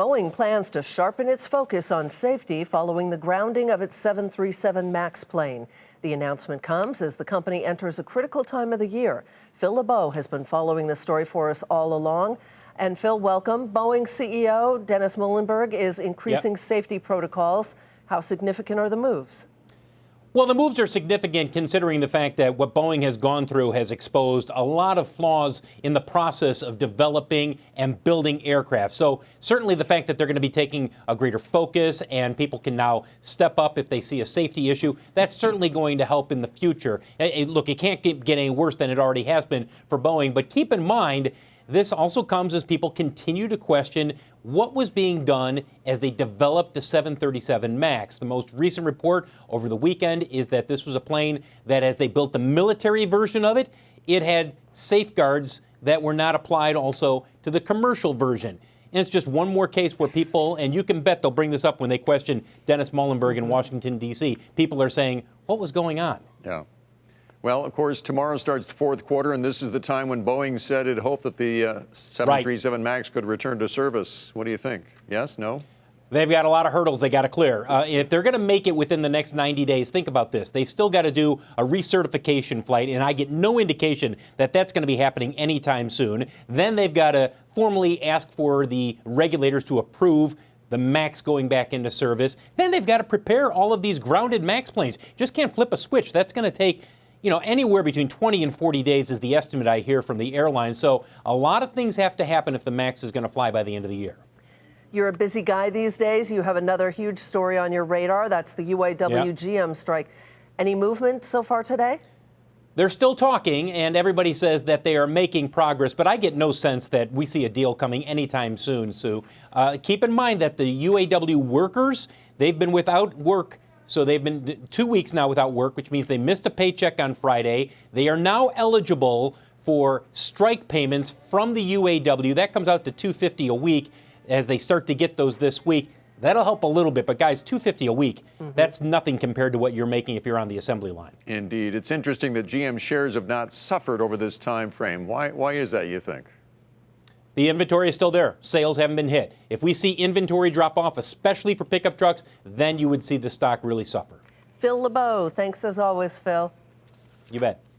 Boeing plans to sharpen its focus on safety following the grounding of its 737 MAX plane. The announcement comes as the company enters a critical time of the year. Phil LeBeau has been following this story for us all along. And Phil, welcome. Boeing CEO Dennis Muilenburg is increasing safety protocols. How significant are the moves? Well, the moves are significant considering the fact that what Boeing has gone through has exposed a lot of flaws in the process of developing and building aircraft. So certainly the fact that they're going to be taking a greater focus and people can now step up if they see a safety issue, that's certainly going to help in the future. Look, it can't get any worse than it already has been for Boeing, but keep in mind, this also comes as people continue to question what was being done as they developed the 737 MAX. The most recent report over the weekend is that this was a plane that as they built the military version of it, it had safeguards that were not applied also to the commercial version. And it's just one more case where people, and you can bet they'll bring this up when they question Dennis Muilenburg in Washington, D.C., people are saying, what was going on? Yeah. Well, of course, tomorrow starts the fourth quarter, and this is the time when Boeing said it hoped that the 737 MAX could return to service. What do you think? Yes? No? They've got a lot of hurdles they got to clear. If they're going to make it within the next 90 days, think about this. They've still got to do a recertification flight, and I get no indication that that's going to be happening anytime soon. Then they've got to formally ask for the regulators to approve the MAX going back into service. Then they've got to prepare all of these grounded MAX planes. You just can't flip a switch. That's going to take anywhere between 20 and 40 days is the estimate I hear from the airline. So a lot of things have to happen if the MAX is going to fly by the end of the year. You're a busy guy these days. You have another huge story on your radar. That's the UAW GM strike. Any movement so far today? They're still talking, and everybody says that they are making progress, but I get no sense that we see a deal coming anytime soon, Sue. Keep in mind that the UAW workers, they've been without work. So they've been 2 weeks now without work, which means they missed a paycheck on Friday. They are now eligible for strike payments from the UAW. That comes out to $250 a week as they start to get those this week. That'll help a little bit, but guys, $250 a week, that's nothing compared to what you're making if you're on the assembly line. Indeed. It's interesting that GM shares have not suffered over this time frame. Why is that, you think? The inventory is still there. Sales haven't been hit. If we see inventory drop off, especially for pickup trucks, then you would see the stock really suffer. Phil LeBeau, thanks as always, Phil. You bet.